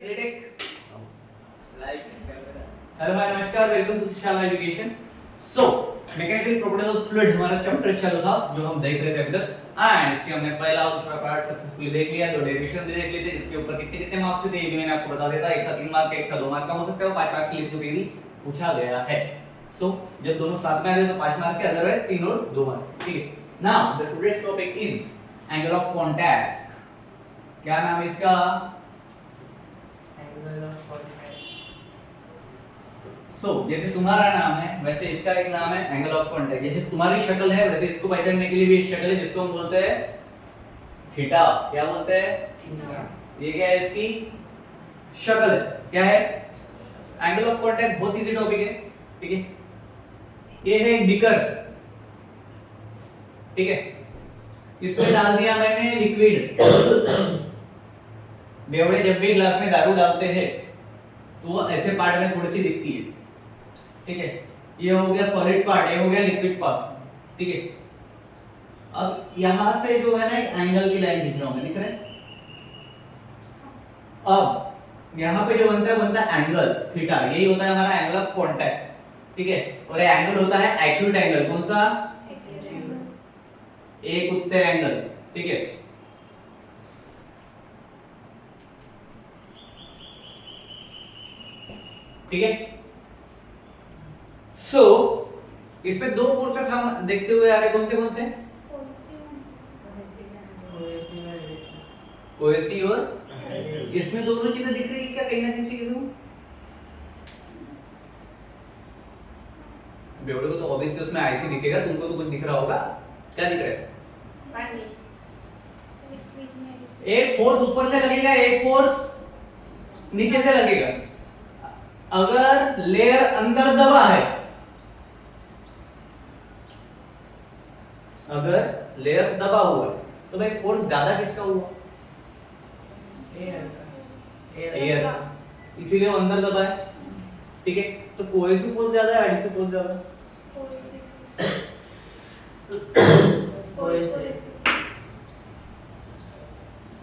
Hello hi नमस्कार, welcome to शाला education. So mechanical properties of fluid हमारा chapter चालू था जो हम देख रहे थे अभी तक, एंड इसके हमने पहला और दूसरा पार्ट सक्सेसफुली देख लिया। जो डेरिवेशन भी देख लिए थे, इसके ऊपर कितने कितने मार्क्स थे ये भी मैंने आपको बता दिया था। एक था 3 मार्क का, एक था 2 मार्क का, हो सकता है 5 मार्क के लिए भी पूछा गया है। सो जब दोनों साथ में आ गए तो 5 मार्क के, अदरवाइज 3 और 2 मार्क। ठीक है, now the today's topic is angle of contact. क्या नाम है इसका? जैसे तुम्हारा नाम है वैसे इसका एक नाम है एंगल ऑफ कांटेक्ट। जैसे तुम्हारी शक्ल है वैसे इसको पहचानने के लिए भी एक शक्ल है जिसको हम बोलते हैं थीटा। क्या बोलते हैं? थीटा। ये क्या है? इसकी शक्ल है। क्या है? Angle of contact. बहुत इजी टॉपिक है। ठीक है, ये है एक बीकर। ठीक है, इसमें डाल दिया मैंने लिक्विड। बेवड़े जब भी ग्लास में दारू डालते हैं तो वो ऐसे पार्ट में थोड़ी सी दिखती है। ठीक है, ये हो गया सॉलिड पार्ट, ये हो गया लिक्विड पार्ट। ठीक है, अब यहां से जो है ना एक एंगल की लाइन खींच रहा हूं मैं, दिख रहा है? अब यहां पे जो बनता है एंगल थीटा। यही होता है हमारा एंगल ऑफ कांटेक्ट। ठीक है, और ये एंगल होता है एक्यूट एंगल। कौन सा? एक उत्तर एंगल। ठीक है, ठीक है। सो इसमें दो फोर्सेस हम देखते हुए आ रहे, कौन से? कोहेसिव और इसमें दोनों चीजें दिख रही है क्या कहीं ना किसी के तुम? बेवड़े को तो ऑब्वियसली उसमें आईसी दिखेगा, तुमको तो कुछ दिख रहा होगा। क्या दिख रहा है? पानी। एक फोर्स ऊपर से लगेगा, एक फोर्स नीचे से लगेगा। अगर लेयर अंदर दबा है, अगर लेयर दबा हुआ तो भाई फोर्स ज्यादा किसका हुआ? एयर का। इसीलिए वो अंदर दबा है। ठीक है, तो कोहेसिव फोर्स ज्यादा है, एडिसिव फोर्स ज्यादा है?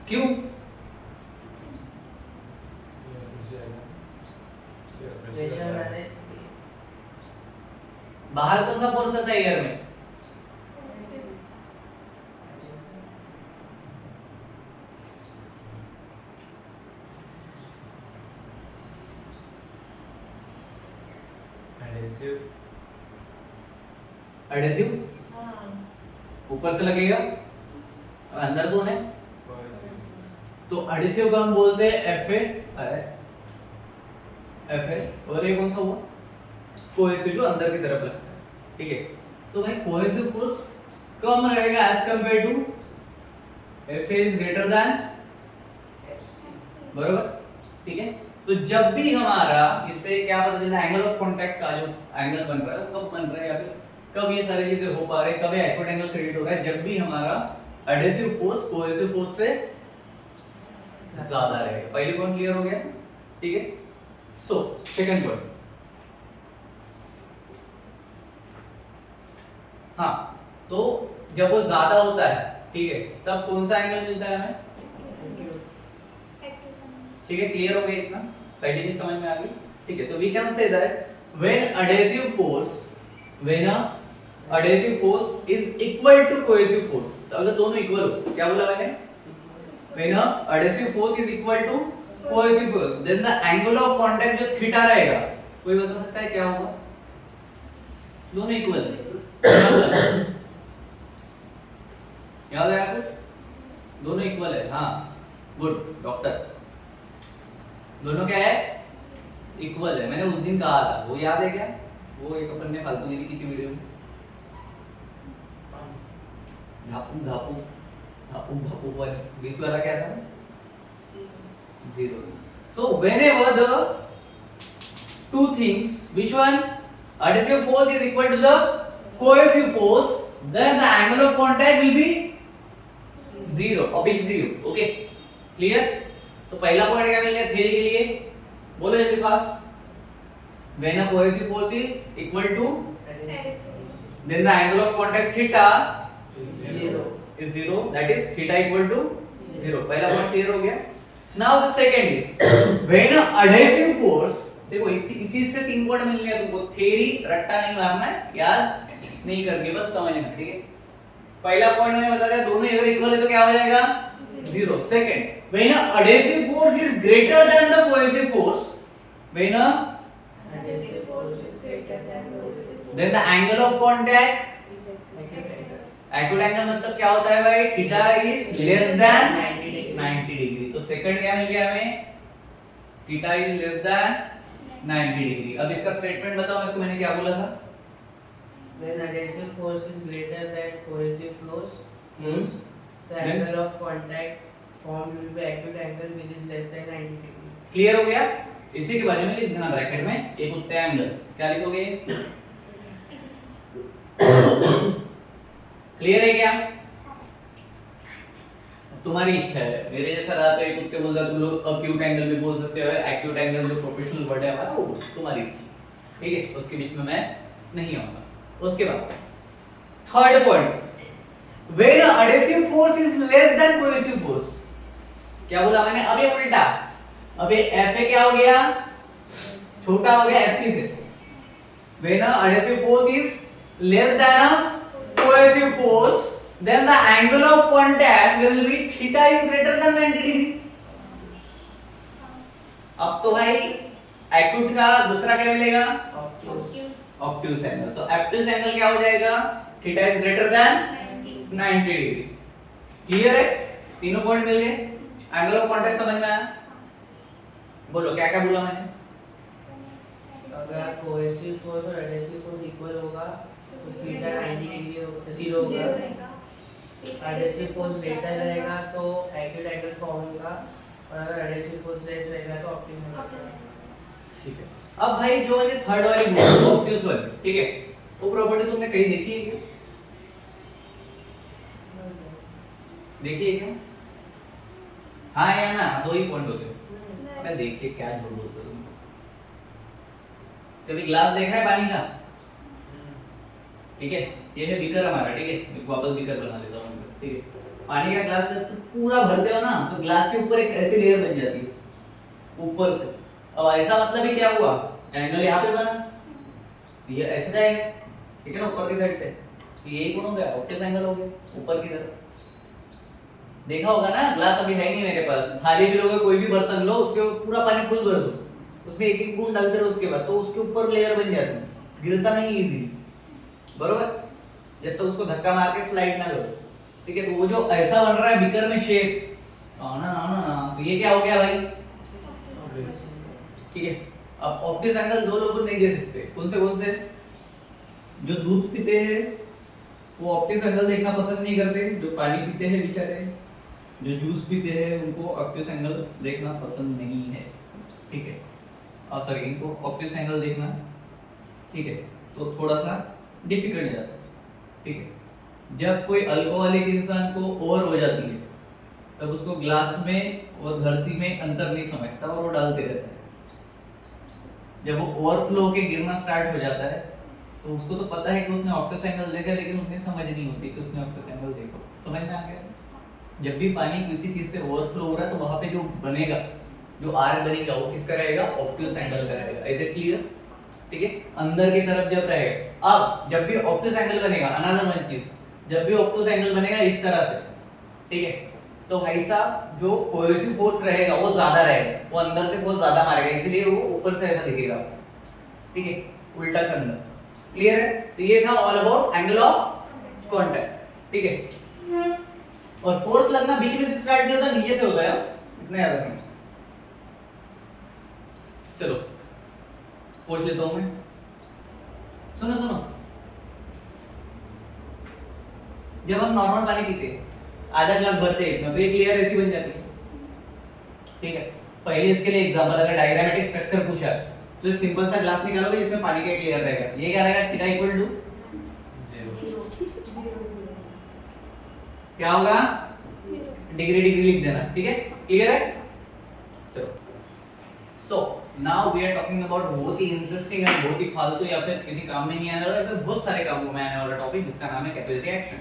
क्यों? बाहर कौन सा फोर्स आता है एयर में? एडहेसिव। ऊपर से लगेगा, अंदर कौन है? तो एडहेसिव का हम बोलते हैं Fa, और ये कौन सा हुआ? कोहेसिव, जो अंदर की तरफ लगता है। ठीक है, तो भाई कोहेसिव फोर्स कम रहेगा as compared to Fa is greater than, बराबर? ठीक है, तो जब भी हमारा इससे क्या पता चला एंगल ऑफ कांटेक्ट का जो एंगल बन रहा है वो कब बन रहा है या फिर कब ये सारी चीजें हो पा रहे हैं, कब ये एक्यूट एंगल क्रिएट हो रहा है? जब भी हमारा एडहेसिव फोर्स कोहेसिव फोर्स से ज्यादा रहेगा। पहली पॉइंट क्लियर हो गया? ठीक है, सो सेकंड पॉइंट। हाँ, तो जब वो ज्यादा होता है, ठीक है, तब कौन सा एंगल मिलता है हमें? ठीक है, क्लियर हो गया इतना? पहली चीज समझ में आ गई? ठीक है, तो we can say that when adhesive force is equal to cohesive force, तो अगर दोनों इक्वल हो, क्या बोला मैंने? when adhesive force is equal to cohesive force, then the angle of contact जो थीटा रहेगा, कोई बता सकता है क्या होगा? दोनों इक्वल है। याद आया कुछ? दोनों इक्वल है। हाँ, गुड डॉक्टर। दोनों क्या है? इक्वल है। मैंने उस दिन कहा था, वो याद है क्या? वो एक अपन ने फालतूगिरी की थी वीडियो में। धापू धापू धापू धापू वाला बीच वाला क्या था? Zero. So whenever the two things, which one? Adhesive force is equal to the cohesive force, then the angle of contact will be zero, or big zero. Okay, clear? तो पहला पॉइंट क्या मिल गया theory के लिए? बोलो जल्दी पास। When a cohesive force is equal to, then the angle of contact theta is zero. That is theta equal to 0। पहला point clear हो गया? Now the second is when adhesive force, देखो इसी से 3 पॉइंट मिल गया तुमको, थ्योरी रट्टा नहीं मारना है, याद नहीं करके बस समझना, ठीक है। पहला पॉइंट मैंने बता दिया, दोनों अगर इक्वल है तो क्या हो जाएगा, 0। Second, when adhesive force is greater than the cohesive force, when adhesive force is greater than cohesive force, then the angle of contact, acute angle मतलब क्या होता है भाई, theta is less than 90 degree. तो सेकंड क्या मिल गया हमें, theta is less than 90 degree. अब इसका स्टेटमेंट बताओ मेरे को, मैंने क्या बोला था, when adhesive force is greater than cohesive force, the Then? angle of contact formed will be acute angle which is less than 90 degree. Clear हो गया। इसी के बारे में लिख देना ब्रैकेट में एक उत्तय एंगल, क्या लिखोगे, क्लियर है क्या, तुम्हारी इच्छा है, मेरे जैसा रहा तो एक उत्ते बोल सकते, तुम लोग अक्यूट एंगल भी बोल सकते हो, एक्यूट एंगल जो प्रोफेशनल वर्ड है हमारा, वो तुम्हारी इच्छा, ठीक है, उसके बीच में मैं नहीं आऊंगा। उसके बाद third point, when adhesive force is less than cohesive force, क्या बोला मैंने, अब ये उल्टा, अब ये Fa क्या हो गया, छोटा हो गया Fc से, when adhesive force is less than cohesive force, then the angle of contact will be theta is greater than 90 degree। अब तो भाई acute का दूसरा क्या मिलेगा, obtuse angle। तो obtuse angle क्या हो जाएगा, theta is greater than 90 degree. Clear है, तीनों पॉइंट मिल गए, एंगल ऑफ कांटेक्ट समझ में आया। बोलो क्या क्या बोला मैंने, अगर कोहेसिव फोर्स और एडहेसिव फोर्स इक्वल होगा तो थीटा 90 डिग्री होगा, 0 होगा। एडहेसिव फोर्स ग्रेटर रहेगा तो एक्यूट एंगल फॉर्म होगा, और अगर एडहेसिव फोर्स लेस रहेगा तो ऑप्टिमम होगा। ठीक है। अब भाई जो मैंने थर्ड वाली बोली, ऑब्ट्यूज वाली, ठीक है, वो प्रॉपर्टी तुमने कहीं देखी है क्या, देखिए क्या, हाँ या ना, दो ही पॉइंट होते हैं, मैं देखिए क्या झूठ बोलते हो तुम। कभी ग्लास देखा है पानी का, ठीक है, ये है बीकर हमारा, ठीक है, मैं वापस बीकर बना देता हूँ, ठीक है। पानी का ग्लास जब तुम पूरा भरते हो ना, तो ग्लास के ऊपर एक ऐसी लेयर बन जाती है ऊपर से। अब ऐसा मतलब ही क्या हुआ, एंगल यहाँ पे बना, ये ऐसे जाएगा, ठीक है ना, ऊपर की साइड से, तो ये कौन हो गया, ऑब्ट्यूज एंगल हो गया ऊपर की तरफ। देखा होगा ना, ग्लास अभी है नहीं मेरे पास, थाली भी लोगे, कोई भी बर्तन लो, उसके ऊपर पूरा पानी फुल भर दो, उसमें एक एक बूंद डालते रहो, उसके बाद तो उसके ऊपर लेयर बन जाती है, गिरता नहीं इजीली, बरोबर, जब तक उसको धक्का मार के स्लाइड ना करो, ठीक है। तो वो जो ऐसा बन रहा है बीकर में शेप, ना, तो ये क्या हो गया भाई, ठीक है। अब ऑब्ट्यूज एंगल दो लोग नहीं दे सकते, कौन से, जो दूध पीते हैं वो ऑब्ट्यूज एंगल देखना पसंद नहीं करते, जो पानी पीते हैं बेचारे, जो जूस पीते हैं उनको ऑब्ट्यूज एंगल देखना पसंद नहीं है, ठीक है, और सॉरी इनको ऑब्ट्यूज एंगल देखना, ठीक है, तो थोड़ा सा डिफिकल्ट जाता है, ठीक है। जब कोई अल्कोहलिक इंसान को ओवर हो जाती है, तब उसको ग्लास में और धरती में अंतर नहीं समझता और वो डालते रहता है। जब वो ओवरफ्लो होके गिरना स्टार्ट हो जाता है, तो उसको तो पता है कि उसने ऑब्ट्यूज एंगल देखा, लेकिन उतनी समझ नहीं होती कि उसने ऑब्ट्यूज एंगल देखो। समझ में आ गया? जब भी पानी किसी चीज से ओवरफ्लो हो रहा है, तो वहां पे जो बनेगा, जो आर्क बनेगा, वो किसका रहेगा, ऑब्ट्यूज एंगल का रहेगा। Is it clear? ठीक है, अंदर की तरफ जब रहेगा। अब जब भी ऑब्ट्यूज एंगल बनेगा, अनदर वन चीज, जब भी ऑब्ट्यूज एंगल बनेगा इस तरह से, ठीक है, तो भाई साहब जो कोहेसिव फोर्स रहेगा वो ज्यादा रहेगा, वो अंदर से फोर्स ज्यादा मारेगा, इसलिए वो ऊपर से ऐसा दिखेगा, ठीक है, उल्टा चंदा। क्लियर है? तो ये था all about angle of contact, ठीक है। और फोर्स लगना बीच में से स्टार्ट नहीं होता, नीचे से होता है, इतना याद रखना। चलो पूछ लेता हूं मैं, सुनो, जब हम नॉर्मल पानी पीते हैं, आधा ग्लास भरते हैं इतना, तो एक लेयर ऐसी बन जाती है, ठीक है। पहले इसके लिए एग्जांपल, अगर डायग्रामेटिक स्ट्रक्चर पूछा तो सिंपल सा ग्लास निकालोगे जिसमें पानी का एक लेयर रहेगा, ये क्या रहेगा, थीटा इक्वल टू क्या होगा, डिग्री लिख देना, ठीक है, क्लियर है। चलो, so now we are talking about बहुत ही इंटरेस्टिंग एंड बहुत ही फालतू या फिर किसी काम में नहीं आने वाला, फिर बहुत सारे कामों में आने वाला टॉपिक, जिसका नाम है कैपेसिटी एक्शन।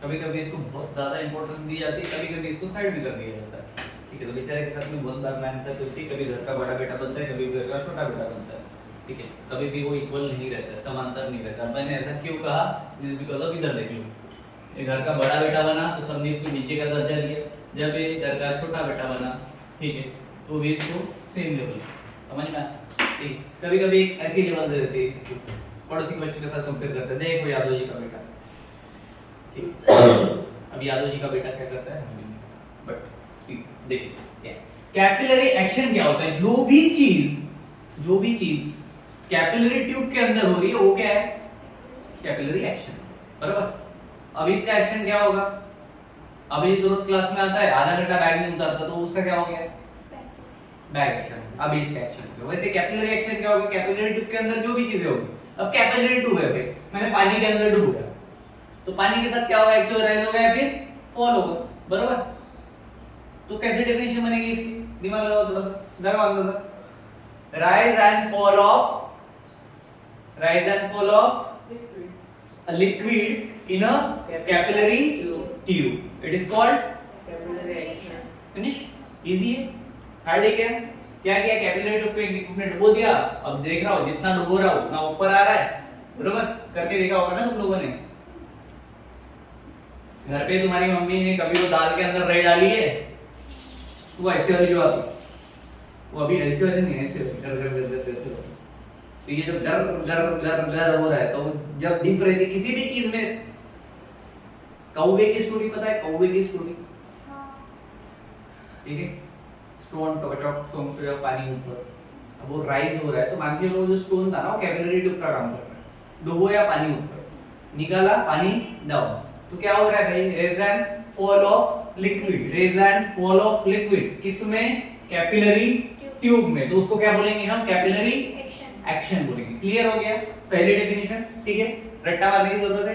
कभी कभी इसको बहुत ज्यादा इंपॉर्टेंस दी जाती है, कभी कभी इसको साइड भी कर दिया जाता है, ठीक है। तो बेचारे के साथ में बहुत बार नाइंसाफी होती है, कभी घर का बड़ा बेटा बनता है, कभी घर का छोटा बेटा बनता है, ठीक है। कभी भी वो इक्वल नहीं रहता है, समांतर नहीं रहता। मैंने ऐसा क्यों कहा, बिकॉज ऑफ इधर देख लो, ये घर का बड़ा बेटा बना तो सबने इसको नीचे का दर्जा दिया, जब ये घर का छोटा बेटा बना, ठीक है, तो भी इसको सेम लेवल, समझ में आया? ठीक। कभी कभी एक ऐसी लेवल दे देते हैं इसको, पड़ोसी के बच्चों के साथ कंपेयर करते हैं, देखो यादव जी का बेटा, ठीक। अब यादव जी का बेटा क्या करता है, बट देखिए कैपिलरी एक्शन क्या होता है, जो भी चीज कैपिलरी ट्यूब के अंदर हो रही है वो क्या है, कैपिलरी एक्शन, बराबर। अभी इसका एक्शन क्या होगा, अभी तुरंत क्लास में आता है, आधा घंटा बैग नहीं उतारता तो उसका क्या हो गया, बैग एक्शन। अभी इसका एक्शन वैसे कैपिलरी एक्शन क्या होगा, कैपिलरी ट्यूब के अंदर जो भी चीजें होगी, अब कैपिलरी ट्यूब है भाई, मैंने पानी के अंदर डूब गया तो पानी के साथ क्या होगा, एक तो राइज होगा या फिर फॉल होगा, बराबर। तो कैसे डेफिनेशन बनेगी इसकी, दिमाग लगाओ थोड़ा सा, लगाओ अंदाजा। Rise and fall of a liquid in a capillary tube, it is called capillary action. finish, easy है, हार्ड है क्या, किया कैपिलरी ट्यूब को एक लिक्विड में डुबो दिया, अब देख रहा हो जितना डुबो रहा हो उतना ऊपर आ रहा है, बराबर। करके देखा होगा ना तुम लोगों ने, घर पे तुम्हारी मम्मी ने कभी वो दाल के अंदर रई डाली है, वो ऐसे वाली जो आती, वो अभी ऐसे वाली नहीं, ऐसे वाली कर कर। तो ये जब डर हो रहा है, तो जब डीप रहती किसी भी चीज में, कौवे की स्टोरी पता है, कौवे की स्टोरी, ठीक है, स्टोन टॉप सोम से जब पानी ऊपर, अब वो राइज हो रहा है तो मान के लो जो स्टोन था ना वो कैपिलरी ट्यूब का काम कर रहा है, डुबो या पानी ऊपर, निकाला पानी डाउन, तो क्या हो रहा है भाई, rise and fall of liquid, rise and fall of liquid किसमें, कैपिलरी ट्यूब में, तो उसको क्या बोलेंगे हम, कैपिलरी एक्शन बोलेंगे। क्लियर हो गया पहली डेफिनेशन, ठीक है, रट्टा मारने की जरूरत है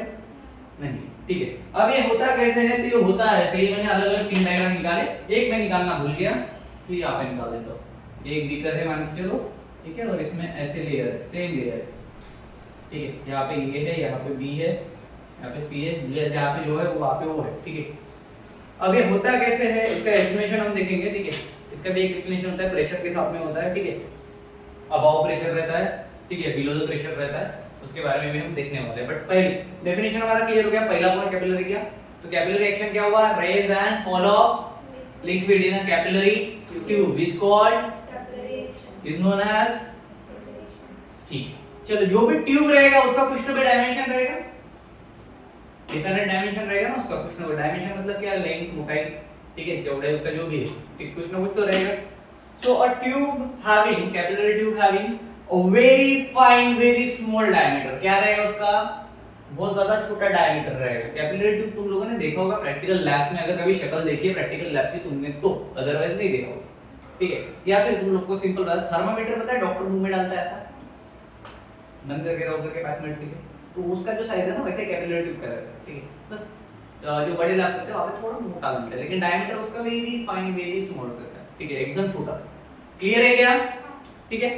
नहीं, ठीक है। अब ये होता कैसे है, तो ये होता है ऐसे ही, मैंने अलग अलग 3 डायग्राम निकाले, एक मैं निकालना भूल गया तो ये यहाँ पे निकाल देता हूँ। एक बीकर है मान के चलो, ठीक है, और इसमें ऐसे लेयर है, सेम लेयर है, ठीक है, यहाँ पे ये है, यहाँ पे बी है, यहाँ पे सी है, जहाँ पे जो है वो वहाँ पे वो है, ठीक है। अब ये होता कैसे है, इसका एक्सप्लेनेशन हम देखेंगे, ठीक है। इसका भी एक एक्सप्लेनेशन होता है, प्रेशर के साथ में होता है, ठीक है, अबव प्रेशर रहता है, ठीक है, बिलो द प्रेशर रहता है, उसके बारे में भी हम देखने वाले हैं। बट पहले डेफिनेशन हमारा क्लियर हो गया, पहला हुआ कैपिलरी क्या, तो कैपिलरी एक्शन क्या हुआ, rise and fall of liquid in a capillary tube is called capillary action, is known as C. चलो, जो भी ट्यूब रहेगा उसका कुछ ना कुछ डायमेंशन रहेगा, डिफरेंट डायमेंशन रहेगा ना उसका, कुछ ना कुछ डायमेंशन मतलब क्या, लेंथ, मोटाई, ठीक है, चौड़ाई उसका जो भी है, ठीक, कुछ ना कुछ तो रहेगा। So a tube having, capillary tube having a very fine, very small diameter, क्या रहेगा उसका, बहुत ज्यादा छोटा डायमीटर रहेगा। कैपिलरी ट्यूब तुम लोगों ने देखा होगा प्रैक्टिकल लैब में, अगर कभी शक्ल देखी है प्रैक्टिकल लैब की तुमने तो, अदरवाइज नहीं देखा होगा, ठीक है। या फिर तुम लोग को सिंपल बात, थर्मामीटर पता है डॉक्टर मुंह में डालता है ऐसा बंद करके रहो करके 5 मिनट के लिए, तो उसका जो साइज है ना वैसे कैपिलरी ट्यूब का रहता है, ठीक है। बस जो बड़े लैब्स होते हैं वहां पे थोड़ा मोटा बनता है, लेकिन डायमीटर उसका वेरी फाइन, वेरी स्मॉल रहता है, ठीक है, एकदम छोटा। क्लियर है क्या, ठीक है।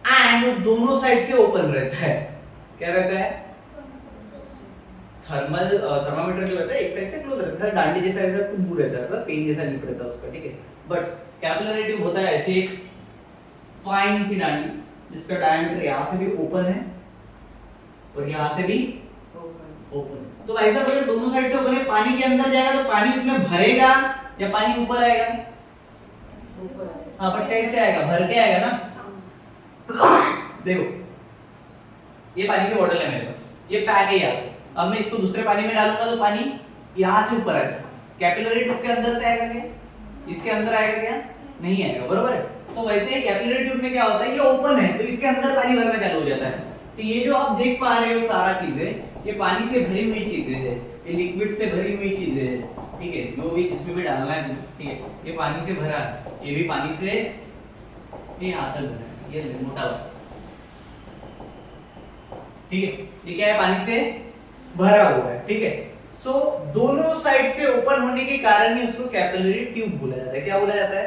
एंड दोनों साइड से ओपन रहता है, क्या रहता है, थर्मामीटर जो रहता है एक साइड से क्लोज रहता है, डांडी जैसा रहता है, टुब्बू रहता है, पेन जैसा लिप रहता है उसका, ठीक है। बट कैपिलरी ट्यूब होता है ऐसे एक फाइन सी डांडी जिसका डायमीटर यहां से भी ओपन है और यहां से भी ओपन। तो ऐसा अगर दोनों साइड से ओपन है, पानी के अंदर जाएगा तो पानी इसमें भरेगा या पानी ऊपर आएगा, ऊपर। हाँ, बट कैसे आएगा, भर के आएगा ना। देखो ये पानी की बोतल है मेरे पास, ये पैक है यहाँ से, अब मैं इसको दूसरे पानी में डालूंगा तो पानी यहाँ से ऊपर आएगा, कैपिलरी ट्यूब के अंदर से आएगा क्या, इसके अंदर आएगा क्या, नहीं आएगा, बरोबर है। तो वैसे कैपिलरी ट्यूब में क्या होता है, ये ओपन है तो इसके अंदर पानी भरना चालू हो जाता है। तो ये जो आप देख पा रहे हो सारा चीजें, ये पानी से भरी हुई चीजें हैं, ये लिक्विड से भरी हुई चीजें हैं, ठीक है, जो भी इसमें भी डालना है, ठीक है, ये पानी से भरा है, ये भी पानी से, ये यहाँ तक भरा है, ये मोटा वाला, ठीक है, ये क्या है, पानी से भरा हुआ है, ठीक है। सो दोनों साइड से ओपन होने के कारण ही उसको कैपिलरी ट्यूब बोला जाता है, क्या बोला जाता है,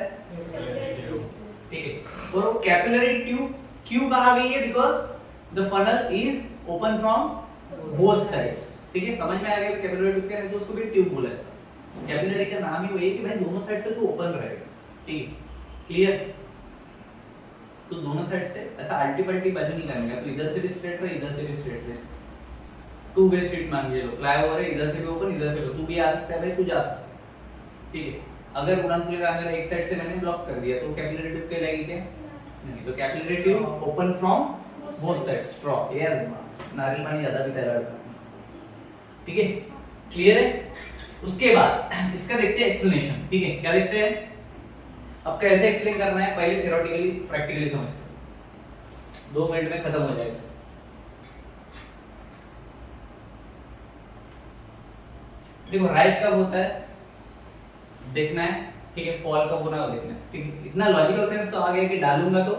ठीक है। और कैपिलरी ट्यूब क्यों कहा गई है, because the funnel is open from both sides, ठीक है, समझ में आ गया कैपिलरी ट्यूब क्या है, तो उसको भी ट्यूब बोला जाता है। कैपिलरी का नाम ही वही है कि भाई दोनों साइड से तो ओपन रहेगा, ठीक है, क्लियर। तो दोनों साइड से ऐसा अल्टी पल्टी बाजू नहीं करनी है, तो इधर से भी स्ट्रेट रहे, इधर से भी स्ट्रेट रहे, टू वे स्ट्रीट मान लो, फ्लाईओवर है, इधर से भी ओपन, इधर से भी, तू भी आ सकता है भाई, तू जा सकता है, ठीक है। अगर उड़ानपुली का अंदर एक साइड से मैंने ब्लॉक कर दिया तो कैपिलरी ट्यूब कहलाएगी क्या? नहीं, तो capillary tube open from both side, straw air mass, नारियल पानी ज्यादा पीता है लड़का, ठीक है, क्लियर है। उसके बाद इसका देखते हैं एक्सप्लेनेशन, ठीक है, क्या देखते हैं? अब कैसे एक्सप्लेन करना है, पहले थ्योरेटिकली प्रैक्टिकली समझते हैं, 2 मिनट में खत्म हो जाएगा। देखो राइज कब होता है देखना है, ठीक है, फॉल कब होना है देखना है, ठीक है। इतना लॉजिकल सेंस तो आ गया कि डालूंगा तो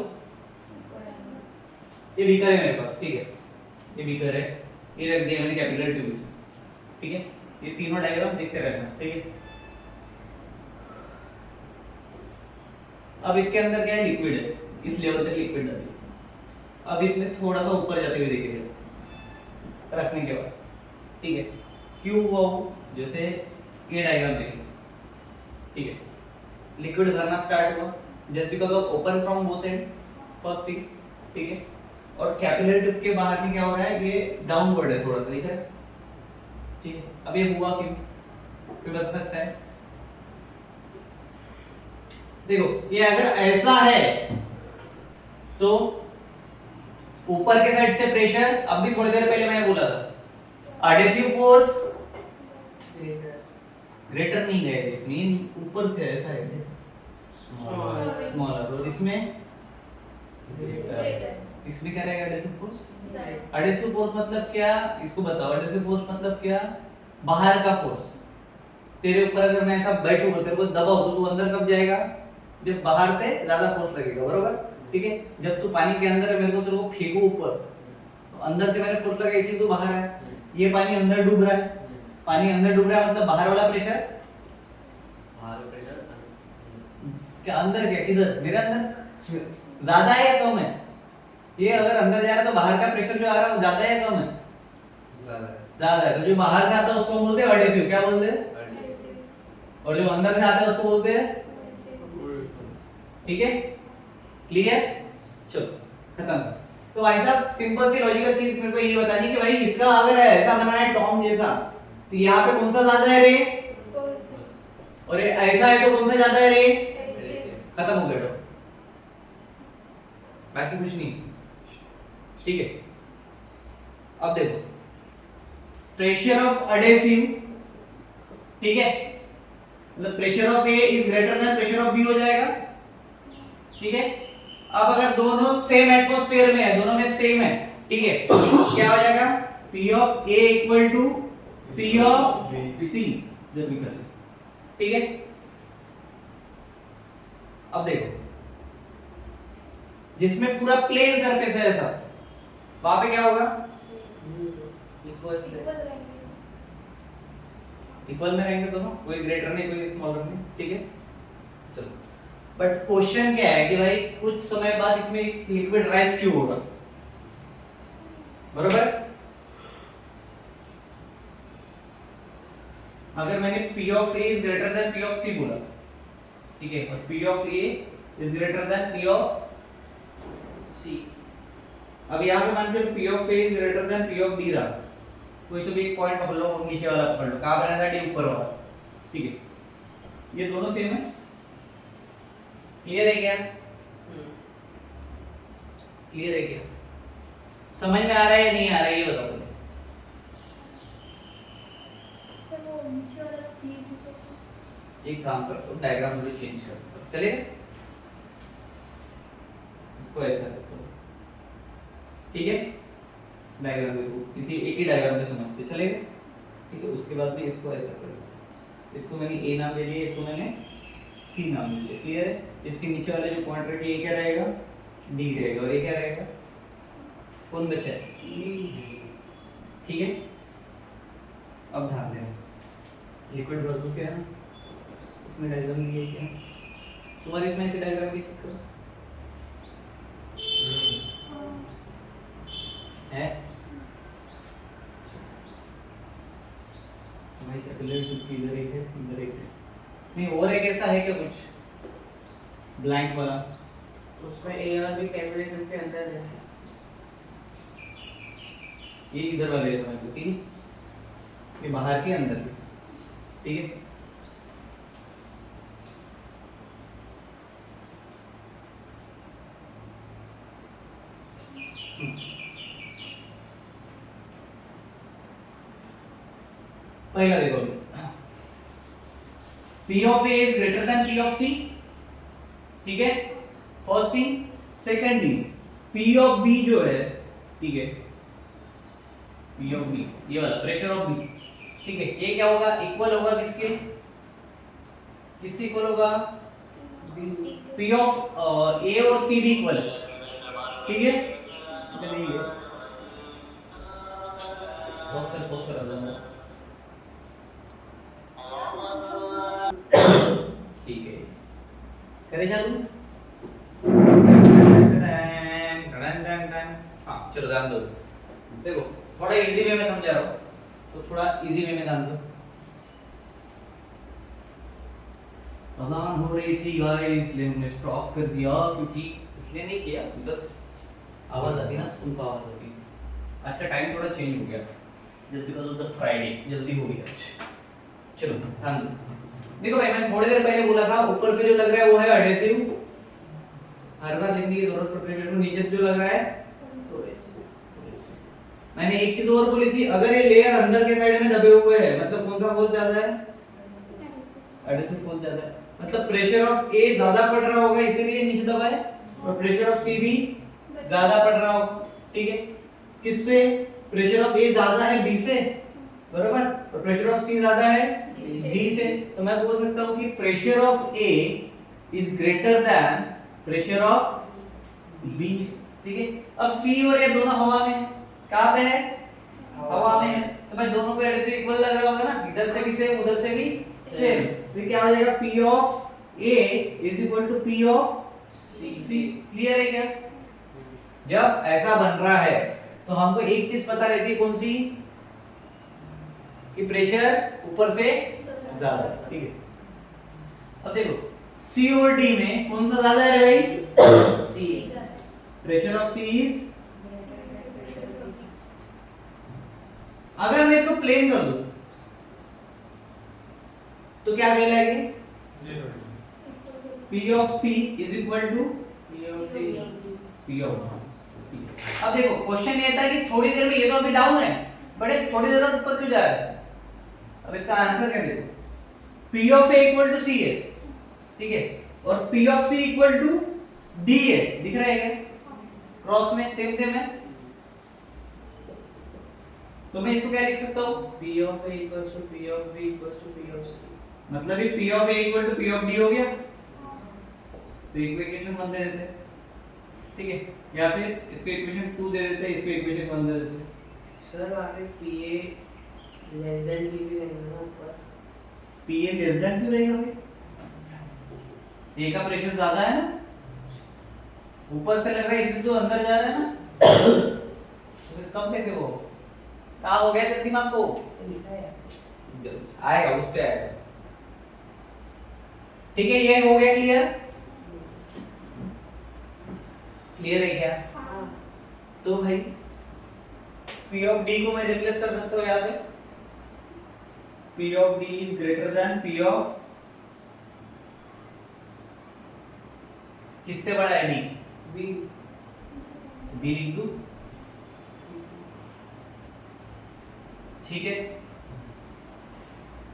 ये बीकर है मेरे पास, ठीक है, ये बीकर है, ये रख दिया मैंने कैपिलरी ट्यूब इसमें, ठीक है। ये तीनों डायग्राम देखते रहना, ठीक है। अब इसके अंदर क्या है, लिक्विड है, इस लेवल तक लिक्विड डालिए। अब इसमें थोड़ा सा ऊपर जाते हुए देखिए रखने के बाद, ठीक है। क्यों हुआ वो, जैसे ये डायग्राम देखिए, ठीक है, लिक्विड भरना स्टार्ट हुआ just because of open from both and, first thing, ठीक है। और कैपिलरी ट्यूब के बाहर में क्या हो रहा है, ये डाउनवर्ड है, थोड़ा सा दिख रहा है, ठीक है। अब ये हुआ क्यों, कोई बता सकता है? देखो ये अगर ऐसा है तो ऊपर के साइड से प्रेशर, अब भी थोड़ी देर पहले मैंने बोला था एडहेसिव फोर्स ग्रेटर नहीं है, इसमें ऊपर से ऐसा है स्मॉलर, और इसमें इसमें क्या रहेगा एडहेसिव फोर्स? एडहेसिव फोर्स मतलब क्या, इसको बताओ। एडहेसिव फोर्स मतलब क्या? बाहर का फोर्स। तेरे ऊपर अगर मैं ऐसा बैठूंगा, तेरे को दबाऊं तो तू अंदर कब जाएगा? जब बाहर से ज्यादा फोर्स लगेगा, बरोबर, ठीक है। जब तू पानी के अंदर है, मेरे को तेरे को फेंकू ऊपर, तो अंदर से मैंने फोर्स लगा इसलिए तू बाहर है। ये पानी अंदर डूब रहा है, पानी अंदर डूब रहा है मतलब बाहर वाला प्रेशर, बाहर प्रेशर क्या अंदर, क्या किधर, मेरे अंदर ज्यादा है या कम है? ये अगर अंदर जा रहा है तो बाहर का प्रेशर जो आ रहा है वो ज्यादा है या कम है? ज्यादा है, ज्यादा है। तो जो बाहर से आता है उसको हम बोलते हैं एडहेसिव, क्या बोलते हैं? और जो अंदर से आता है उसको बोलते हैं, ठीक है, क्लियर, चलो खत्म। तो भाई साहब सिंपल सी लॉजिकल चीज मेरे को ये बतानी कि भाई इसका अगर ऐसा बना है टॉम जैसा, तो यहाँ पे कौन सा ज्यादा है रे, और ये ऐसा है तो कौन सा ज्यादा है रे, खत्म हो गया तो बाकी कुछ नहीं, ठीक है। अब देखो प्रेशर ऑफ एडहेसिव, ठीक है, मतलब pressure of A is greater than pressure of B हो जाएगा, ठीक है। अब अगर दोनों सेम एटमॉस्फेयर में है, दोनों में सेम है, ठीक है, क्या हो जाएगा? P of A equal to P of C, जब भी कर ले, ठीक है। अब देखो जिसमें पूरा प्लेन सरफेस है ऐसा, वहां पे क्या होगा? इक्वल में रहेंगे दोनों, कोई ग्रेटर नहीं कोई स्मॉलर नहीं, ठीक है। चलो बट क्वेश्चन क्या है कि भाई कुछ समय बाद इसमें लिक्विड राइज क्यों होगा, बरोबर। अगर मैंने P of A is greater then P of C बोला, ठीक है, और P of A is greater then P of C, अब यहाँ पे मान लो P of A is greater then P of B रहा, कोई तो भी एक पॉइंट पकड़ लो, नीचे वाला पकड़ लो, कहाँ बना था? D ऊपर वाला, ठीक है। ये दोनों सेम है, क्लियर है क्या? क्लियर है क्या? समझ में आ रहा है या नहीं आ रहा है ये बताओ मुझे। एक काम करता हूँ, डायग्राम मुझे चेंज करता हूँ, चलेगा? इसको ऐसा करता हूँ, ठीक है। डायग्राम देखो, इसी एक ही डायग्राम पे समझते चलेगा, ठीक है। उसके बाद में इसको ऐसा करो, इसको मैंने A नाम दे दिया, इसको मैंने C नाम दे दिया, क्लियर है। इसके नीचे वाले जो पॉइंट रखे ये क्या रहेगा? D रहेगा, और ये क्या रहेगा? कौन बचा है? ठीक है। अब ध्यान देना, लिक्विड वॉल्यूम क्या है, इसमें डायग्राम ये क्या है, तुम्हारे इसमें ऐसे डायग्राम की चेक करो है, हमारी कैपिलरी ट्यूब की इधर एक है, इधर एक है, नहीं और एक ऐसा है क्या कुछ? ब्लैंक वाला, उसमें एयर भी कैलकुलेटर के अंदर है। ये इधर वाले है तुम्हारे को, ठीक है, ये बाहर के अंदर के, ठीक है। पहला देखो, P of A is greater than P of C, ठीक है, first thing. Second thing, P of B जो है, ठीक है, P of B ये वाला प्रेशर ऑफ B, ठीक है, ये क्या होगा, इक्वल होगा किसके, किसके इक्वल होगा, P of A और C भी इक्वल, ठीक है, इधर नहीं है, पॉज कर दूंगा, ठीक है, करे चालू। हाँ चलो ध्यान दो, देखो थोड़ा इजी वे में समझा रहा हूँ, तो थोड़ा इजी वे में ध्यान दो। अजान हो रही थी गाइस, इसलिए हमने स्टॉप कर दिया, क्योंकि इसलिए नहीं किया बिकॉज़ आवाज आती ना, उनको आवाज आती। आज का टाइम थोड़ा चेंज हो गया just because of the Friday, जल्दी हो गई आज। चलो ध्यान दो, देखो भाई मैंने थोड़ी देर पहले बोला था ऊपर से जो लग रहा है वो है एडहेसिव, हर बार लिखने की जरूरत पड़ रही है, नीचे से जो लग रहा है मैंने एक चीज और बोली थी, अगर ये लेयर अंदर के साइड में दबे हुए हैं मतलब कौन सा फोर्स ज्यादा है, एडहेसिव फोर्स ज्यादा है, मतलब प्रेशर ऑफ ए ज्यादा पड़ रहा होगा इसीलिए नीचे दबा है, और प्रेशर ऑफ सी भी ज्यादा पड़ रहा होगा, ठीक है, किससे, प्रेशर ऑफ ए ज्यादा है बी से, बराबर, और प्रेशर ऑफ सी ज्यादा है डी से, तो मैं बोल सकता हूं कि pressure of A is greater than pressure of B, ठीक है। अब सी और ये दोनों हवा में, कहां पे है, हवा में है, तो भाई दोनों को ऐसे इक्वल लग रहा होगा ना, इधर से भी सेम उधर से भी सेम, तो क्या हो जाएगा, P of A is equal to P of C, clear है क्या। जब ऐसा बन रहा है तो हमको एक चीज पता रहती है, कौन सी, कि प्रेशर ऊपर से ज्यादा, ठीक है। अब देखो C और D में कौन सा ज्यादा है भाई, C, pressure of C is, अगर मैं इसको प्लेन कर दूं तो क्या कहलाएगा, P of C is equal to P of, अब देखो क्वेश्चन ये था कि थोड़ी देर में ये तो अभी डाउन है, बड़े थोड़ी देर बाद ऊपर क्यों जा रहा है, अब इसका आंसर क्या देखो, P of A equal to C है, ठीक है, और P of C equal to D है, दिख रहा है क्या, क्रॉस में सेम सेम है, तो मैं इसको क्या लिख सकता हूँ, P of A equals to P of B equals to P of C, मतलब ये P of A equal to P of D हो गया, तो इक्वेशन 1 दे देते हैं, ठीक है, या फिर इसको इक्वेशन 2 दे देते हैं, इसको इक्वेशन 1 दे देते हैं। सर आगे PA लेस देन B भी रहेगा ना ऊपर, PA लेस देन क्यों रहेगा भाई, A का प्रेशर ज्यादा है ना, ऊपर से लग रहा है इससे तो अंदर जा रहा है ना, तो कम कैसे हो, कहाँ हो गया तेरे दिमाग को, आएगा उस पे आएगा, ठीक है, ये हो गया क्लियर, क्लियर है क्या, तो भाई P ऑफ D को मैं रिप्लेस कर सकता हूँ यहाँ पे, P of D is greater then P of, किससे बड़ा है D, B लिख दूं, ठीक है,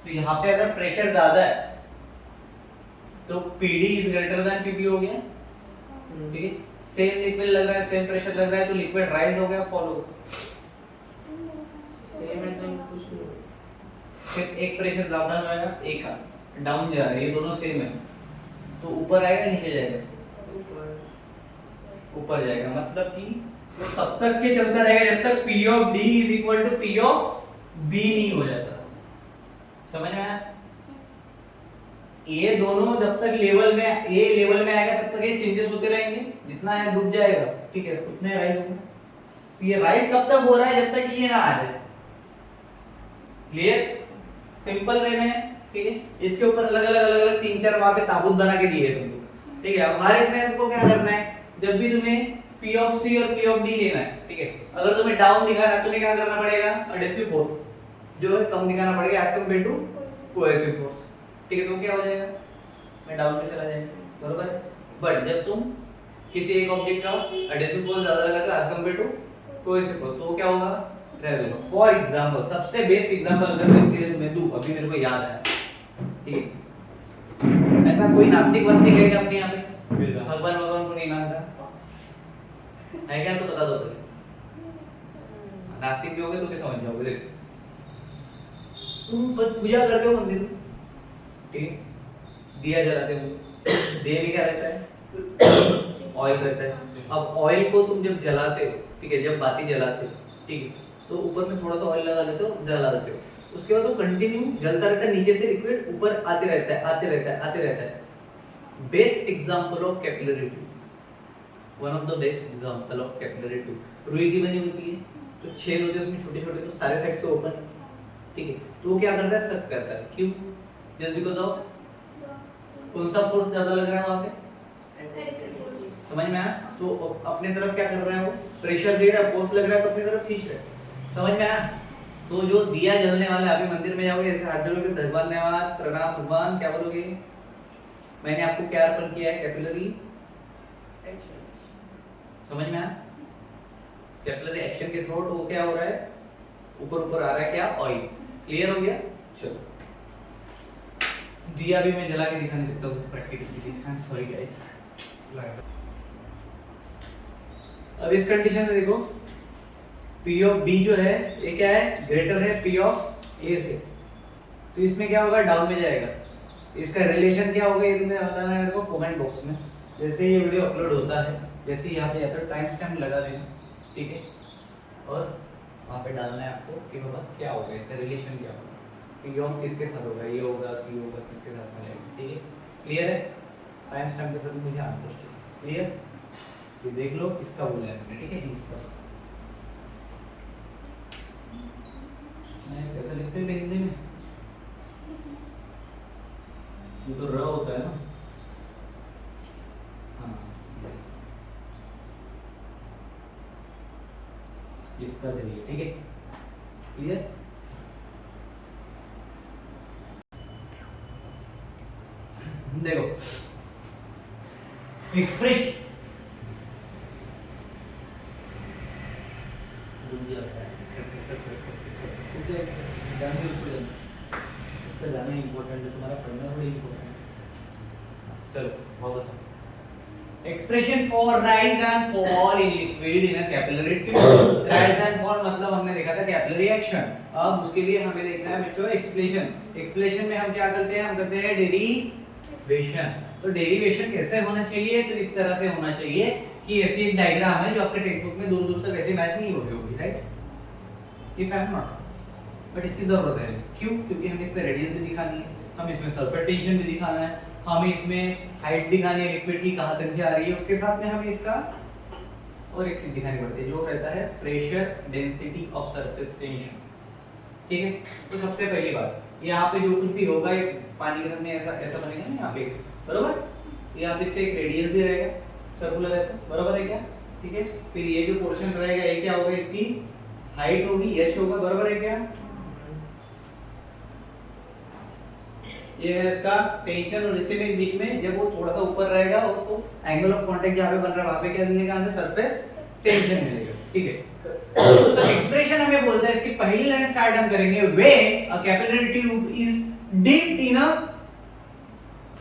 तो यहाँ पे अगर प्रेशर ज्यादा है तो PD is greater then PP हो गया, ठीक है, सेम लिक्विड लग रहा है, सेम प्रेशर लग रहा है, तो लिक्विड राइज हो गया, फॉलो, सेम ऐसा कुछ नहीं, फिर एक प्रेशर ज्यादा होगा, एक का डाउन जा रहा है, ये दोनों सेम है, तो ऊपर आएगा नीचे जाएगा, ऊपर जाएगा, मतलब कि वो तब तक के चलता रहेगा जब तक P of D is equal to P of B नहीं हो जाता, समझ में आया, ये दोनों जब तक लेवल में A लेवल में आएगा तब तक ये चेंजेस होते रहेंगे, जितना है डूब जाएगा, ठीक है, उतने राइज होंगे, तो ये राइज कब तक हो रहा है, जब तक ये ना आ जाए, क्लियर, सिंपल वे में, ठीक है, इसके ऊपर अलग अलग 3-4 वहां पे ताबूत बना के दिए हैं तुमको, ठीक है। अब हर इसमें तुमको क्या करना है, जब भी तुम्हें P of C और P of D लेना है, ठीक है, अगर तुम्हें डाउन दिखाना है तुम्हें क्या करना पड़ेगा, एडहेसिव फोर्स जो है कम दिखाना पड़ेगा as compared to cohesive force, ठीक है। तो क्या हो जाएगा, मैं डाउन पे चला जाएगा, बरोबर है। बट जब तुम किसी एक ऑब्जेक्ट का एडहेसिव फोर्स ज्यादा लगाते हो as compared to cohesive force, तो क्या होगा, ट्रेवल होगा। फॉर एग्जांपल, सबसे बेस्ट एग्जांपल अगर मैं इसके लिए तुम्हें दूं, अभी मेरे को याद आया, ठीक है, ऐसा कोई नास्तिक वास्तिक है क्या अपने यहाँ पे, भगवान को नहीं मानता है क्या, तो बता दो पहले। नास्तिक भी होगे तो क्या समझ जाओगे। देखो तुम पूजा करते हो मंदिर में, ठीक है, दिया जलाते हो, दिए में क्या रहता है, ऑयल रहता है। अब ऑयल को तुम जब जलाते हो, ठीक है, जब बाती जलाते हो, ठीक है, तो ऊपर में थोड़ा सा ऑयल लगा लेते हो, जला देते हो, उसके बाद वो कंटिन्यू जलता रहता है, नीचे से लिक्विड ऊपर आते रहता है, आते रहता है, आते रहता है। Best example of capillary tube, one of the best example of capillary tube. रुई की बनी होती है, तो छेद होते हैं उसमें छोटे छोटे, तो सारे साइड से ओपन, ठीक है, तो वो क्या करता है, सक करता है। क्यों, जस्ट बिकॉज ऑफ कौन सा फोर्स ज्यादा लग रहा है वहां पे, समझ में आया। तो अपने तरफ क्या कर रहा है, वो प्रेशर दे रहा है, फोर्स लग रहा है तो अपनी तरफ खींच रहा है, समझ में आया। तो जो दिया जलने वाला है, अभी मंदिर में जाओगे ऐसे हाथ जोड़ोगे, धन्यवाद प्रणाम भगवान, क्या बोलोगे, मैंने आपको क्या अर्पण किया है, कैपिलरी एक्शन, समझ में आया। कैपिलरी एक्शन के थ्रू वो क्या हो रहा है, ऊपर ऊपर आ रहा है क्या, ऑयल। क्लियर हो गया। चलो, दिया भी मैं जला के दिखा नहीं सकता हूँ practically, I am sorry guys. अब इस कंडीशन में देखो, P of B जो है ये क्या है, ग्रेटर है P of A से, तो इसमें क्या होगा, डाउन में जाएगा। इसका रिलेशन क्या होगा ये तुम्हें बताना है मेरे को कमेंट बॉक्स में। जैसे ये वीडियो अपलोड होता है, जैसे यहाँ पे आता है टाइम स्टैम्प लगा देना, ठीक है, और वहाँ पे डालना है आपको कि बाबा क्या होगा, इसका रिलेशन क्या होगा, P of किसके साथ होगा, ये होगा, C होगा, किसके साथ में जाएगा, ठीक है। क्लियर है, टाइम स्टैम्प के साथ मुझे आंसर चाहिए। क्लियर, ये देख लो किसका बोला है मैंने, ठीक है, इसका। मैं कैसे लिखते हैं हिंदी में, ये तो र होता है ना, हाँ, इसका चलिए, ठीक है। क्लियर, देखो एक्सप्रेशन जाना इंपॉर्टेंट है, तुम्हारा पढ़ना थोड़ी इंपॉर्टेंट है। चलो वापस, expression for rise and fall in liquid in a capillary tube. Rise and fall मतलब हमने देखा था कैपिलरी एक्शन, अब उसके लिए हमें देखना है बच्चों एक्सप्रेशन। एक्सप्रेशन में हम क्या करते हैं, हम करते हैं डेरिवेशन। तो डेरिवेशन कैसे होना चाहिए, तो इस तरह से होना चाहिए कि ऐसी एक डायग्राम है जो आपके टेक्स्ट बुक में दूर दूर तक ऐसे मैच नहीं हो रही होगी, right. If I am not, but इसकी जरूरत है, क्यों, क्योंकि हमें इसमें रेडियस भी दिखानी है, हमें इसमें सल्फर टेंशन भी दिखाना है, हमें इसमें हाइट दिखानी है लिक्विड की कहां तक जा रही है, उसके साथ में हमें इसका और एक चीज दिखानी पड़ती है जो रहता है pressure density of surface tension, ठीक है। तो सबसे पहली बात, यहाँ पे जो कुछ भी होगा ये पानी के साथ में ऐसा ऐसा बनेगा ना यहाँ पे, बरोबर। यहाँ पे इसका एक रेडियस भी रहेगा, सर्कुलर है, बरोबर है क्या, ठीक है। फिर ये जो पोर्शन रहेगा ये क्या होगा, इसकी हाइट होगी, h होगा, बरोबर है क्या। ये है इसका टेंशन, और इसी में बीच में जब वो थोड़ा सा ऊपर रहेगा और तो एंगल ऑफ कांटेक्ट जहाँ पे बन रहा है वहाँ पे क्या मिलेगा, हमें सरफेस टेंशन मिलेगा, ठीक है। तो एक्सप्रेशन हमें बोलता है, इसकी पहली लाइन स्टार्ट हम करेंगे, when a capillary tube is dipped in a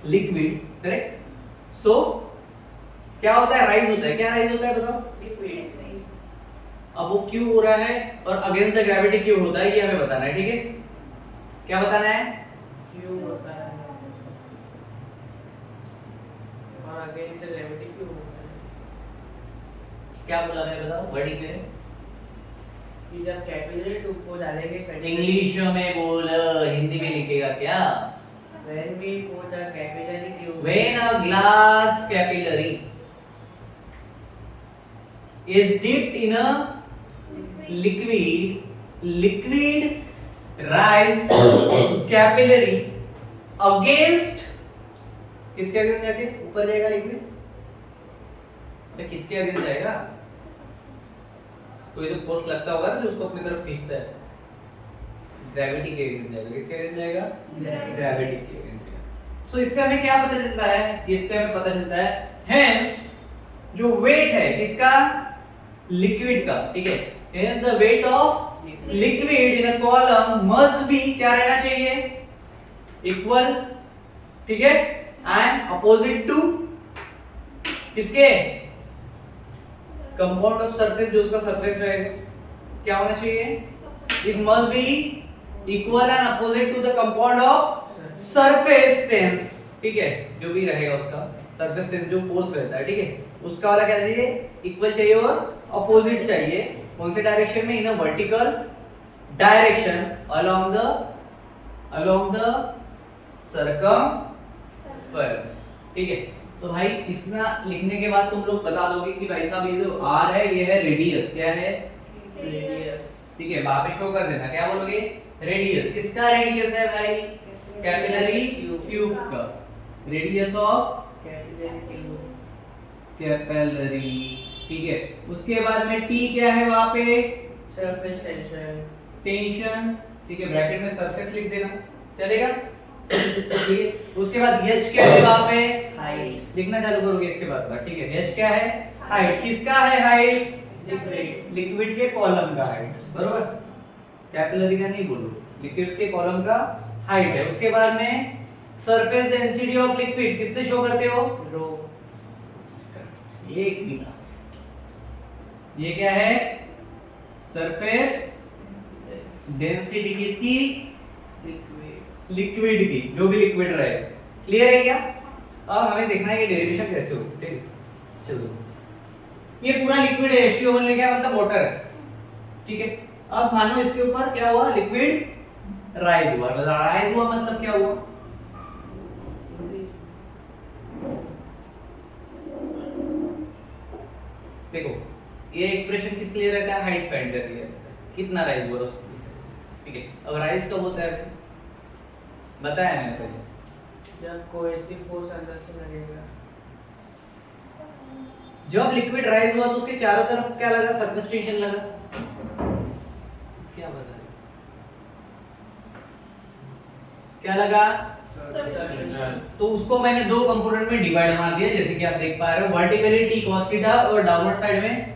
liquid, correct. So क्या होता है, राइज होता है, क्या राइज होता है बताओ, लिक्विड। अब वो क्यों हो रहा है और अगेंस्ट द ग्रेविटी क्यों होता है, ये हमें बताना है, ठीक है। क्या बताना है, क्यों होता है और अगेंस्ट द ग्रेविटी क्यों होता है। क्या बोला मैंने, बताओ वर्डिंग में, कि जब कैपिलरी ट्यूब को डालेंगे, इंग्लिश में बोल, हिंदी में लिखेगा क्या। when we put a capillary tube, when a glass capillary is dipped in a liquid rise capillary against किसके अगेंस्ट जाके ऊपर जाएगा लिक्विड? अरे किसके अगेंस्ट जाएगा? कोई तो फोर्स लगता होगा ना जो उसको अपनी तरफ खींचता है, ग्रेविटी के अगेंस्ट जाएगा। किसके अगेंस्ट जाएगा? ग्रेविटी के अगेंस्ट जाएगा। सो इससे हमें क्या पता चलता है? इससे हमें पता चलता है हेंस जो वेट है किसका? लिक्विड का, ठीक है। Hence the weight of liquid in a column must be क्या रहना चाहिए? इक्वल, ठीक है, एंड अपोजिट टू किसके? कंपाउंड ऑफ सरफेस, जो उसका सरफेस रहेगा क्या होना चाहिए? It must be equal and opposite to the compound of surface tense, ठीक है, जो भी रहेगा उसका सरफेस टेंस जो फोर्स रहता है, ठीक है, उसका वाला क्या चाहिए? इक्वल चाहिए और अपोजिट चाहिए। कौन से डायरेक्शन में? In a vertical direction along the circumference, ठीक है। तो भाई इतना लिखने के बाद तुम लोग बता दोगे कि भाई साहब ये जो r है ये है रेडियस, क्या है? रेडियस, ठीक है, वहां पे शो कर देना, क्या बोलोगे? रेडियस। किसका रेडियस है भाई? कैपिलरी ट्यूब का रेडियस ऑफ कैपिलरी, ठीक है। उसके बाद में T क्या है वहां पे? सरफेस टेंशन, ठीक है, ब्रैकेट में सरफेस लिख देना, चलेगा, ठीक है। उसके बाद H क्या है वहां पे? हाइट, लिखना चालू करोगे इसके बाद, ठीक है। H क्या है? हाइट। किसका है हाइट? लिक्विड, लिक्विड के कॉलम का हाइट, बरोबर, कैपिलरी का नहीं बोलो, लिक्विड के कॉलम का हाइट है। उसके बाद में सरफेस डेंसिटी ऑफ लिक्विड किससे शो करते हो? रो, एक मिनट, ये क्या है? सरफेस डेंसिटी किसकी? लिक्विड, लिक्विड की, जो भी लिक्विड रहे। क्लियर है क्या? अब हमें देखना है ये डेरिवेशन कैसे हो, ठीक है। चलो, ये पूरा लिक्विड है, H2O बोलने का मतलब वाटर है, ठीक है। अब मानो इसके ऊपर क्या हुआ? लिक्विड राइज हुआ। राइज हुआ मतलब क्या हुआ? देखो, ये एक्सप्रेशन किस लिए रहता है? हाइट फाइंड करने के लिए रहता है, कितना राइज हुआ उसको, ठीक है। अब राइज कब होता है? बताया मैंने पहले, जब कोहेसिव फोर्स अंदर से लगेगा, जब लिक्विड राइज हुआ तो उसके चारों तरफ क्या लगा? सरफेस टेंशन लगा। क्या बता रहे? क्या लगा? तो उसको मैंने दो कंपोनेंट में डिवाइड मार दिया, जैसे कि आप देख पा रहे हो, वर्टिकली t cos थीटा और डाउनवर्ड साइड में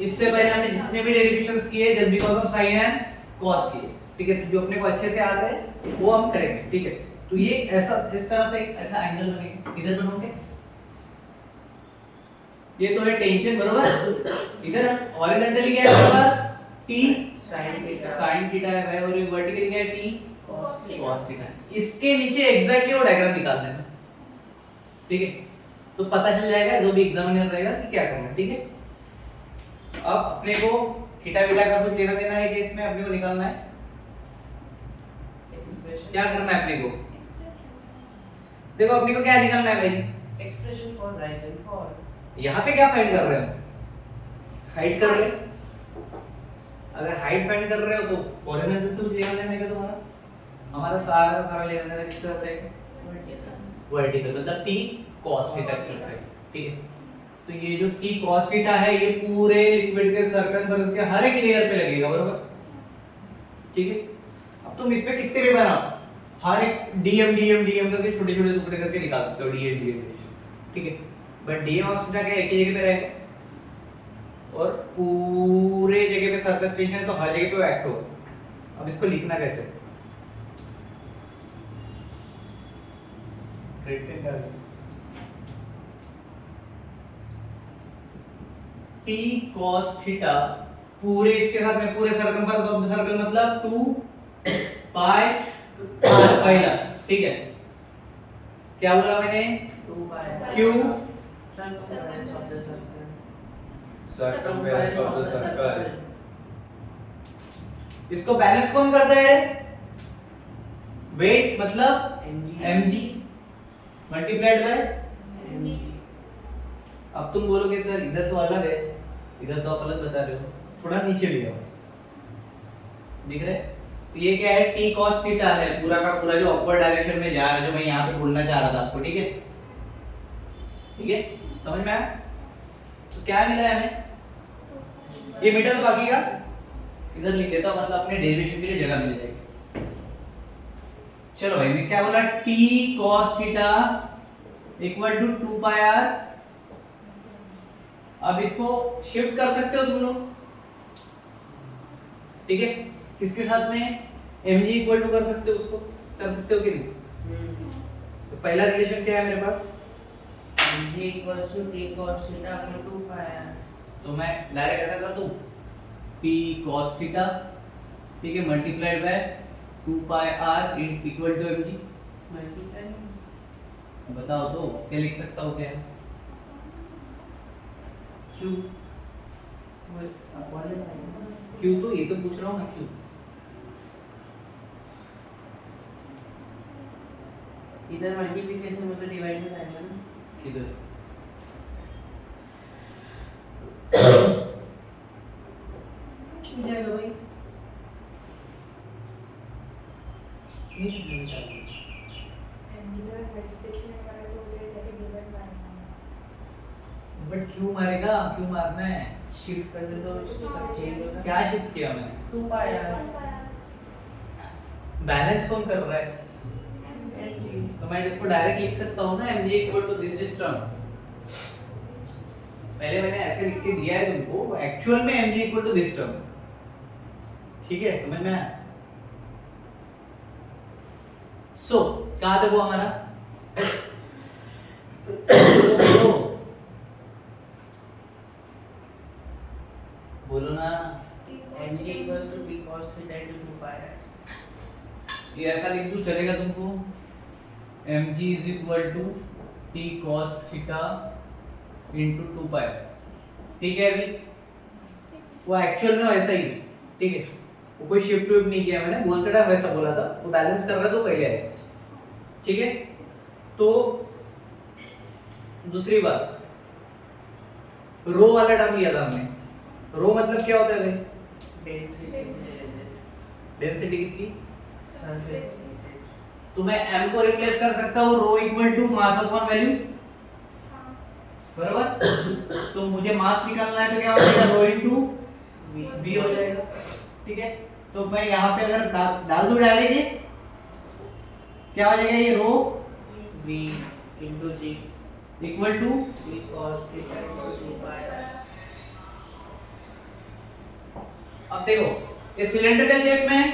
इससे पहले हमने जितने भी डेरिवेशंस किए just because of sin and cos किए, ठीक है। तो जो अपने को अच्छे से आता है वो हम करेंगे, ठीक है। तो ये ऐसा इस तरह से एक ऐसा एंगल बनेगा, इधर बनोगे, ये तो है टेंशन, बरोबर। इधर हॉरिजॉन्टली क्या है हमारे पास? t sin थीटा है, और ये वर्टिकली क्या है? t cos theta. इसके नीचे एग्जैक्टली वो डायग्राम निकाल देना, ठीक है। तो पता चल जाएगा जो भी एग्जामिनर रहेगा कि क्या करना है, ठीक है। अब अपने को थीटा बीटा का कुछ लेना देना है कि इसमें अपने को निकालना है, एक्सप्रेशन, क्या करना है अपने को? देखो अपने को क्या निकालना है भाई? Expression for rise and fall. यहाँ पे क्या फाइंड कर रहे हो? हाइट कर रहे हो। अगर हाइट फाइंड कर रहे हो तो हॉरिजॉन्टल से कुछ लेना देना है तुम्हारा, हमारा सारा का सारा लेना देना किससे होता है? वर्टिकल, मतलब t cos थीटा से होता है, ठीक है। तो ये जो t cos थीटा है ये पूरे लिक्विड के सर्कमफेरेंस के हर एक लेयर पे लगेगा, बरोबर, ठीक है। अब तुम इस पे कितने भी बनाओ, हर एक dm dm dm करके छोटे छोटे टुकड़े करके निकाल सकते हो, dm dm, ठीक है। बट dm cos थीटा क्या एक ही जगह पे रहेगा और पूरे जगह पे सरफेस टेंशन है तो हर जगह पे एक्ट होगा। अब इसको लिखना कैसे? t cos थीटा पूरे इसके साथ में पूरे सर्कमफेरेंस ऑफ द सर्कल मतलब 2 पाई r पहला, ठीक है। क्या बोला मैंने? 2 पाई q circumference of the circle, circumference of the circle. इसको बैलेंस कौन करता है? वेट मतलब mg मल्टीप्लाइड बाय mg। अब तुम बोलोगे सर इधर तो अलग है, इधर तो आप अलग बता रहे हो, थोड़ा नीचे ले आओ, दिख रहा है? तो ये क्या है? t cos थीटा है पूरा का पूरा जो अपवर्ड डायरेक्शन में जा रहा है, जो मैं यहाँ पे बोलना चाह रहा था आपको, ठीक है। ठीक है, समझ में आया? तो क्या मिला है हमें? ये मीटर तो बाकी का इधर लिख देता हूं, मतलब अपने डेरिवेशन के लिए जगह मिल जाएगी। चलो भाई, मैं क्या बोला, t cos theta equal to 2 pi r। अब इसको शिफ्ट कर सकते हो तुम लोग, ठीक है, किसके साथ में mg इक्वल टू कर सकते हो, उसको कर सकते हो कि नहीं? तो पहला रिलेशन क्या है मेरे पास, g equals to t cos theta upon 2 pi r। तो मैं डायरेक्ट ऐसा कर दूं, t cos थीटा, ठीक है, multiplied by 2 pi r equal to mg। Multiply बताओ तो क्या लिख सकता हूँ, क्या है q, अपॉन q तो ये तो पूछ रहा हूँ ना, q इधर मल्टीप्लिकेशन में तो डिवाइड में आएगा ना। किधर, क्यों जाएगा भाई, बट क्यों मारेगा, क्यों मारना है? शिफ्ट कर दे तो सब चेंज होगा। क्या शिफ्ट किया मैंने? 2 pi r बैलेंस कौन कर रहा है? तो मैं इसको डायरेक्ट लिख सकता हूँ ना, mg equal to this term. पहले मैंने ऐसे लिख के दिया है तुमको, एक्चुअल में mg equal to this term, ठीक है, समझ में आया? सो कहां तक हुआ हमारा? बोलो ना, mg equals to t cos theta into 2 pi r। ये ऐसा लिख दूं चलेगा तुमको, mg is equal to t cos theta into 2 pi, ठीक है? अभी वो एक्चुअल में वैसा ही, ठीक है, वो कोई शिफ्ट विफ्ट नहीं किया मैंने, बोलते टाइम वैसा बोला था, वो बैलेंस कर रहा तो पहले है, ठीक है? तो दूसरी बात, रो वाला टर्म लिया था हमने, रो मतलब क्या होता है भाई? डेंसिटी किसकी? सरफेस तो मैं m को रिप्लेस कर सकता हूँ rho equal to mass upon value, बराबर? तो मुझे मास निकालना है तो क्या हो जाएगा, रो इनटू v हो जाएगा, ठीक है? तो मैं यहाँ पे अगर डाल दूं डायरेक्ट, ये क्या हो जाएगा, ये rho v into g equal to, t cos theta into 2 pi r। अब देखो ये सिलेंड्रिकल शेप में है,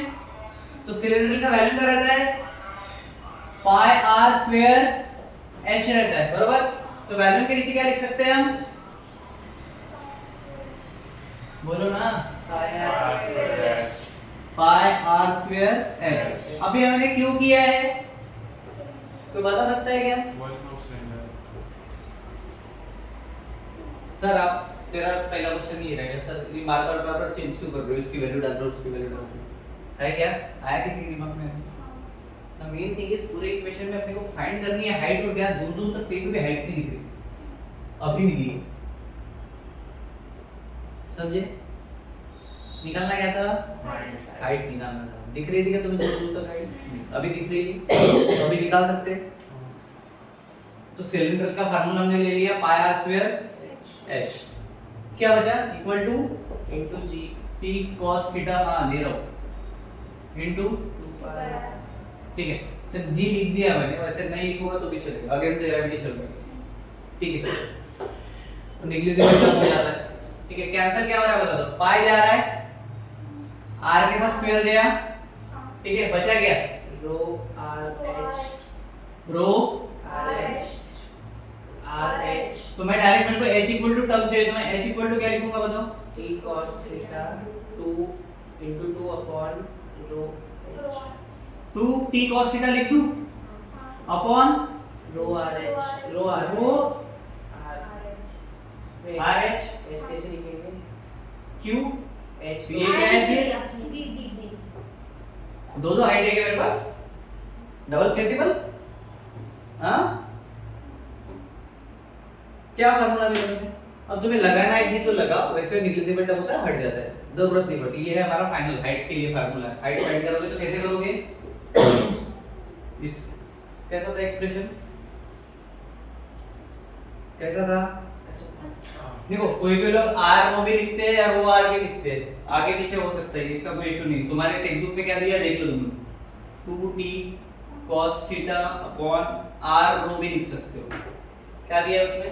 तो सिलेंड्रिकल का वैल्यू क्या रहता है, पाई r स्क्वायर h रहता है, बराबर? तो वैल्यू के नीचे क्या लिख सकते हैं हम, बोलो ना, pi r square पाई r स्क्वायर h। अभी हमने क्यों किया है, कोई बता सकता है क्या? सर आप, तेरा पहला क्वेश्चन ये रहेगा सर, ये बार बार चेंज क्यों कर रहे हो, इसकी वैल्यू डाल रहे हो, उसकी वैल्यू डाल रहे हो, है क्या? आया किसी के दिमाग में? द मेन थिंग इज पूरे इक्वेशन में अपने को फाइंड करनी है हाइट और क्या, दूर दूर तक कहीं भी हाइट नहीं दिख रही, अभी मिली है, समझे? निकालना क्या था, हाइट निकालना था, दिख रही थी क्या तुम्हें दूर दूर तक हाइट? अभी दिख रही है, तो अभी निकाल सकते हैं। तो सिलेंडर का फार्मूला हमने ले लिया, पाई r स्क्वायर h, क्या बचा, equal to into g t cos theta, हाँ ले रहा हूँ, इनटू 2 pi r। ठीक है, चल जी लिख दिया मैंने, वैसे नहीं लिखूंगा तो भी चलेगा, अगेंस्ट द ग्रेविटी चल रहा है, ठीक है? तो नेग्लिजिबल टर्म हो जाता है, ठीक है? कैंसिल क्या हो रहा है बता दो, पाई जा रहा है, r के साथ स्क्वायर गया, ठीक है, बचा क्या, रो r h रो r h r h तो मैं डायरेक्ट, मेरे को h इक्वल टू टर्म चाहिए, तो मैं h इक्वल टू क्या लिखूंगा बताओ, t cos theta 2 into 2 upon रो h 2 t cos थीटा लिख दूं अपॉन रो r h रो r रो r r h h कैसे लिखेंगे, q, h ये क्या है, जी जी जी दो हाइट है क्या मेरे पास, डबल फ्लेक्सिबल, हाँ? क्या फार्मूला मिला मुझे, अब तुम्हें लगाना है जी तो लगाओ, वैसे नेग्लिजिबल टर्म होता है, हट जाता है, जरूरत नहीं पड़ती। ये है हमारा फाइनल हाइट के लिए फार्मूला है। हाइट फाइंड करोगे तो कैसे करोगे, इस कैसा होता है एक्सप्रेशन, कैसा था? हाँ। देखो कोई कोई लोग आर रो भी लिखते हैं या रो आर भी लिखते हैं, आगे पीछे हो सकता है, इसका कोई इशू नहीं। तुम्हारे टेक्स्ट बुक में क्या दिया देख लो तुम, 2t cos theta upon R rho भी लिख सकते हो। क्या दिया है उसमें?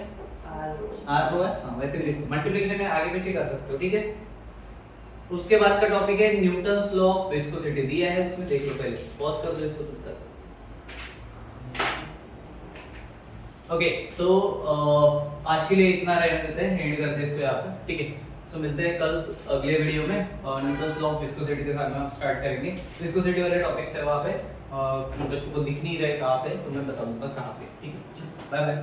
आर रो है, हाँ वैसे भी लिख सकते हो। मल्टीप्लिकेशन में आगे पीछे कर सकते हो, ठीक है। उसके बाद का टॉपिक है न्यूटन्स लॉ ऑफ विस्कोसिटी, दिया है उसमें, देख लो पहले, पॉज कर दो इसको तुम सब। ओके सो आज के लिए इतना रहने देते हैं, एंड करते हैं इसको यहाँ पे, ठीक है। सो मिलते हैं कल अगले वीडियो में, न्यूटन्स लॉ ऑफ विस्कोसिटी के साथ में हम स्टार्ट करेंगे। विस्कोसिटी वाले टॉपिक्स है वहाँ पे, बच्चों को दिख नहीं रहे कहाँ पे, तो मैं बता दूंगा कहाँ पे, ठीक है। Bye bye.